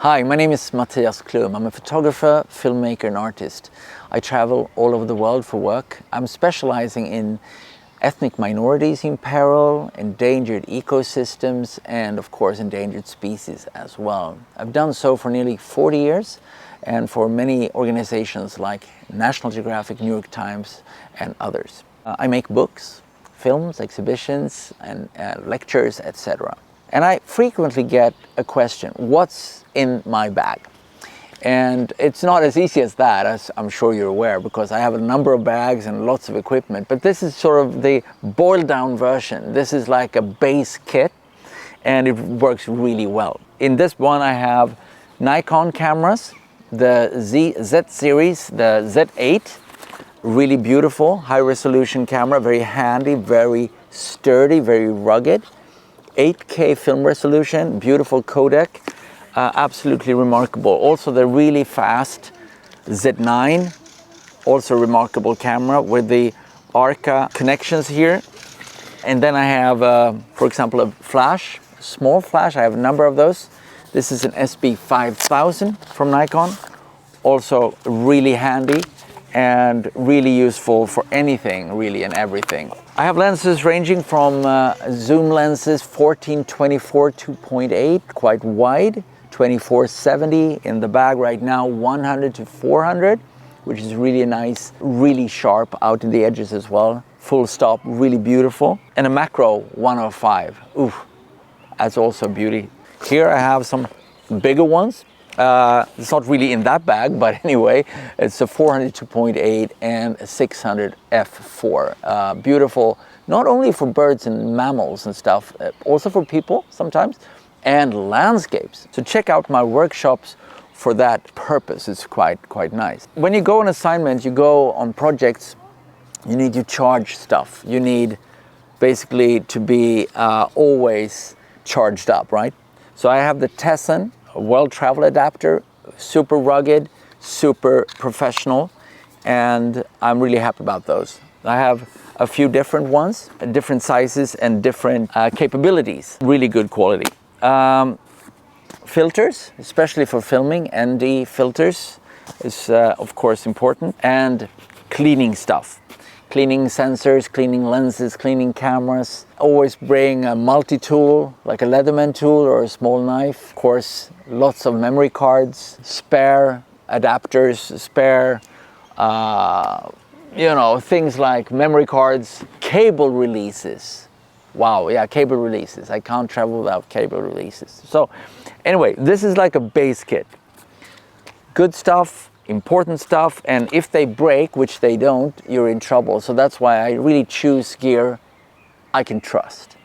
Hi, my name is Mattias Klum. I'm a photographer, filmmaker and artist. I travel all over the world for work. I'm specializing in ethnic minorities in peril, endangered ecosystems and of course endangered species as well. I've done so for nearly 40 years and for many organizations like National Geographic, New York Times and others. I make books, films, exhibitions and lectures, etc. And I frequently get a question, what's in my bag? And it's not as easy as that, as I'm sure you're aware, because I have a number of bags and lots of equipment, but this is sort of the boiled down version. This is like a base kit and it works really well. In this one I have Nikon cameras, the Z series, the Z8, really beautiful, high resolution camera, very handy, very sturdy, very rugged. 8K film resolution, beautiful codec, absolutely remarkable. Also the really fast Z9, also a remarkable camera with the ARCA connections here. And then I have, for example, a flash, small flash, I have a number of those. This is an SB5000 from Nikon, also really handy and really useful for anything really and everything. I have lenses ranging from zoom lenses 14-24 2.8, quite wide, 24-70 in the bag right now, 100-400, which is really nice, really sharp out in the edges as well, full stop, really beautiful, and a macro 105. Ooh, that's also beauty. Here I have some bigger ones. It's not really in that bag, but anyway, it's a 400 2.8 and a 600 f4. Beautiful, not only for birds and mammals and stuff, also for people sometimes, and landscapes. So check out my workshops for that purpose. It's quite nice. When you go on assignment, you go on projects, you need to charge stuff. You need basically to be always charged up, right? So I have the Tesson well-travel adapter, super rugged, super professional, and I'm really happy about those. I have a few different ones, different sizes and different capabilities, really good quality. Filters, especially for filming, ND filters is of course important, and cleaning stuff. Cleaning sensors, cleaning lenses, cleaning cameras. Always bring a multi-tool, like a Leatherman tool or a small knife. Of course, lots of memory cards, spare adapters, spare, things like memory cards, cable releases. Wow, yeah, cable releases. I can't travel without cable releases. So anyway, this is like a base kit. Good stuff, important stuff, and if they break, which they don't, you're in trouble. So that's why I really choose gear I can trust.